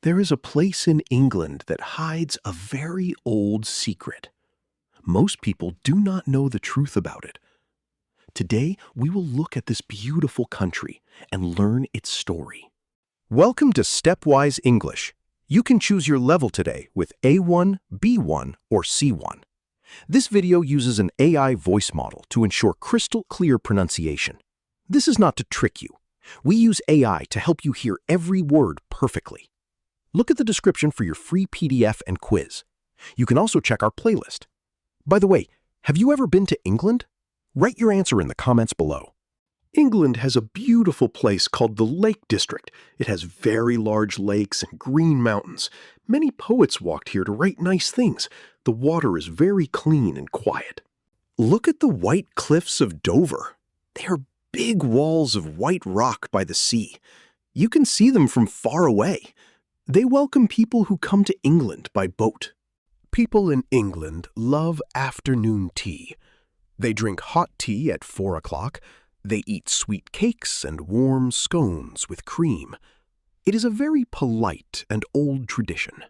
There is a place in England that hides a very old secret. Most people do not know the truth about it. Today, we will look at this beautiful country and learn its story. Welcome to StepWise English. You can choose your level today with A1, B1, or C1. This video uses an AI voice model to ensure crystal clear pronunciation. This is not to trick you. We use AI to help you hear every word perfectly. Look at the description for your free PDF and quiz. You can also check our playlist. By the way, have you ever been to England? Write your answer in the comments below. England has a beautiful place called the Lake District. It has very large lakes and green mountains. Many poets walked here to write nice things. The water is very clean and quiet. Look at the white cliffs of Dover. They are big walls of white rock by the sea. You can see them from far away. They welcome people who come to England by boat. People in England love afternoon tea. They drink hot tea at 4 o'clock. They eat sweet cakes and warm scones with cream. It is a very polite and old tradition.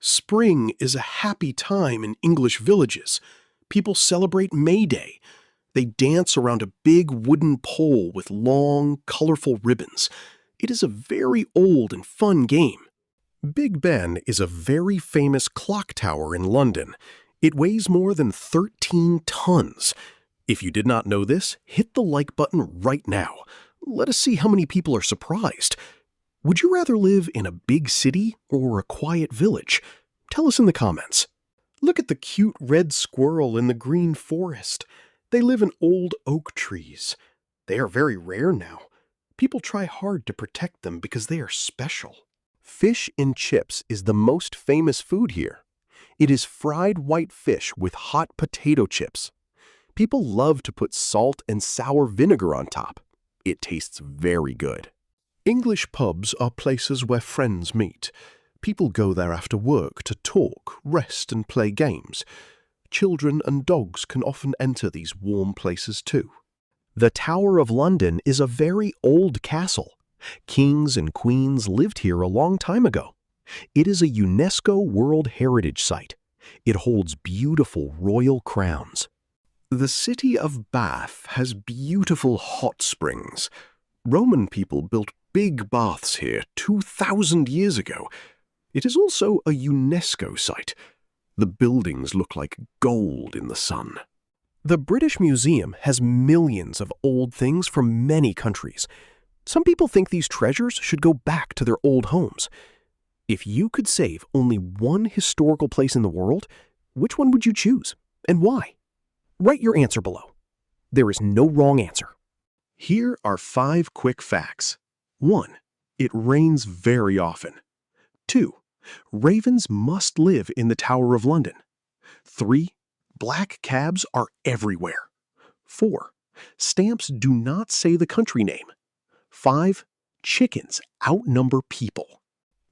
Spring is a happy time in English villages. People celebrate May Day. They dance around a big wooden pole with long, colorful ribbons. It is a very old and fun game. Big Ben is a very famous clock tower in London. It weighs more than 13 tons. If you did not know this, hit the like button right now. Let us see how many people are surprised. Would you rather live in a big city or a quiet village? Tell us in the comments. Look at the cute red squirrel in the green forest. They live in old oak trees. They are very rare now. People try hard to protect them because they are special. Fish and chips is the most famous food here. It is fried white fish with hot potato chips. People love to put salt and sour vinegar on top. It tastes very good. English pubs are places where friends meet. People go there after work to talk, rest, and play games. Children and dogs can often enter these warm places too. The Tower of London is a very old castle. Kings and queens lived here a long time ago. It is a UNESCO World Heritage Site. It holds beautiful royal crowns. The city of Bath has beautiful hot springs. Roman people built big baths here 2,000 years ago. It is also a UNESCO site. The buildings look like gold in the sun. The British Museum has millions of old things from many countries. Some people think these treasures should go back to their old homes. If you could save only one historical place in the world, which one would you choose and why? Write your answer below. There is no wrong answer. Here are 5 quick facts. 1. It rains very often. 2. Ravens must live in the Tower of London. 3. Black cabs are everywhere. 4. Stamps do not say the country name. 5. Chickens outnumber people.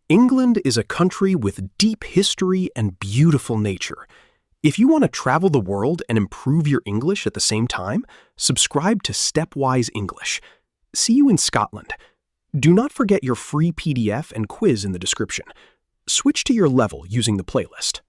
England is a country with deep history and beautiful nature. If you want to travel the world and improve your English at the same time, subscribe to StepWise English. See you in Scotland. Do not forget your free PDF and quiz in the description. Switch to your level using the playlist.